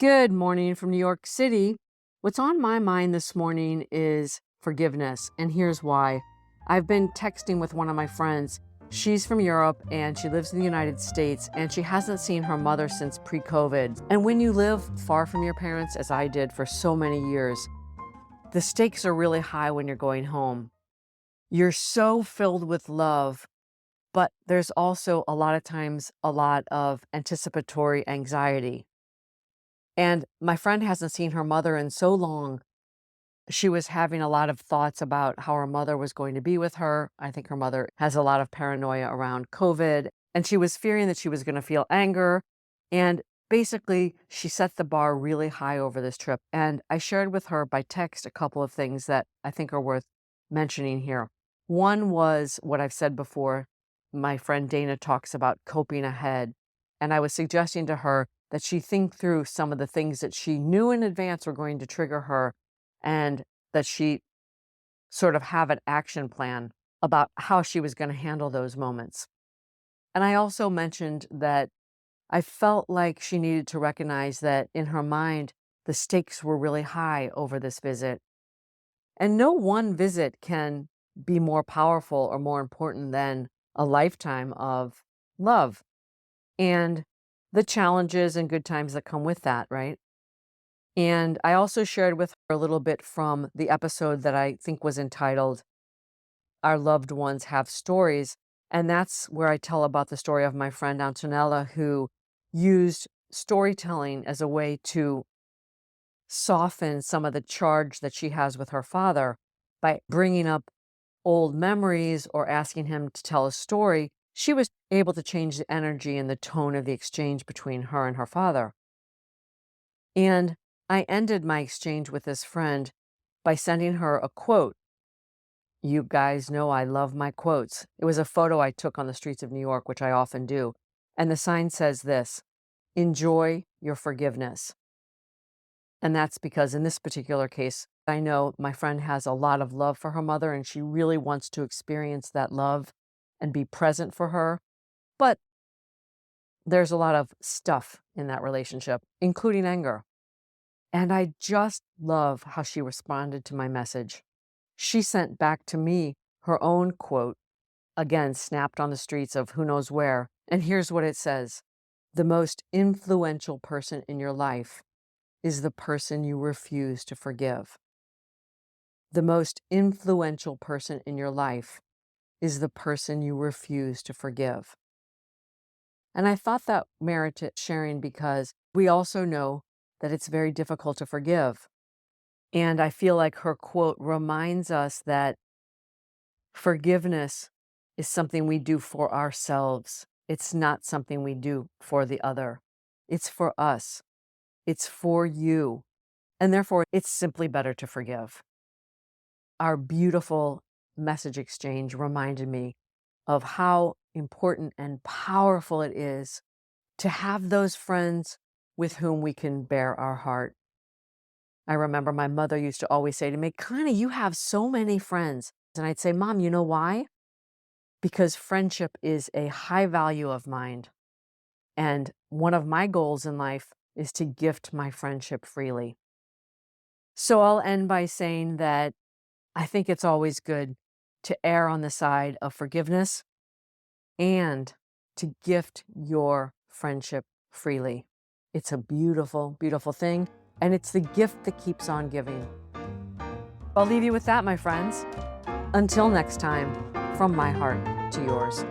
Good morning from New York City. What's on my mind this morning is forgiveness, and here's why. I've been texting with one of my friends. She's from Europe and she lives in the United States, and she hasn't seen her mother since pre-COVID. And when you live far from your parents, as I did for so many years, the stakes are really high when you're going home. You're so filled with love, but there's also a lot of times a lot of anticipatory anxiety. And my friend hasn't seen her mother in so long. She was having a lot of thoughts about how her mother was going to be with her. I think her mother has a lot of paranoia around COVID, and she was fearing that she was going to feel anger. And basically, she set the bar really high over this trip. And I shared with her by text a couple of things that I think are worth mentioning here. One was what I've said before. My friend Dana talks about coping ahead. And I was suggesting to her that she think through some of the things that she knew in advance were going to trigger her, and that she sort of have an action plan about how she was going to handle those moments. And I also mentioned that I felt like she needed to recognize that in her mind, the stakes were really high over this visit. And no one visit can be more powerful or more important than a lifetime of love and the challenges and good times that come with that, right? And I also shared with her a little bit from the episode that I think was entitled Our Loved Ones Have Stories. And that's where I tell about the story of my friend Antonella, who used storytelling as a way to soften some of the charge that she has with her father by bringing up old memories or asking him to tell a story. She was able to change the energy and the tone of the exchange between her and her father. And I ended my exchange with this friend by sending her a quote. You guys know I love my quotes. It was a photo I took on the streets of New York, which I often do. And the sign says this: enjoy your forgiveness. And that's because in this particular case, I know my friend has a lot of love for her mother and she really wants to experience that love and be present for her. But there's a lot of stuff in that relationship, including anger. And I just love how she responded to my message. She sent back to me her own quote, again, snapped on the streets of who knows where. And here's what it says: the most influential person in your life is the person you refuse to forgive. The most influential person in your life is the person you refuse to forgive. And I thought that merited sharing because we also know that it's very difficult to forgive. And I feel like her quote reminds us that forgiveness is something we do for ourselves. It's not something we do for the other. It's for us. It's for you. And therefore, it's simply better to forgive. Our beautiful message exchange reminded me of how important and powerful it is to have those friends with whom we can bare our heart. I remember my mother used to always say to me, Connie, you have so many friends. And I'd say, Mom, you know why? Because friendship is a high value of mine. And one of my goals in life is to gift my friendship freely. So I'll end by saying that I think it's always good to err on the side of forgiveness and to gift your friendship freely. It's a beautiful, beautiful thing. And it's the gift that keeps on giving. I'll leave you with that, my friends. Until next time, from my heart to yours.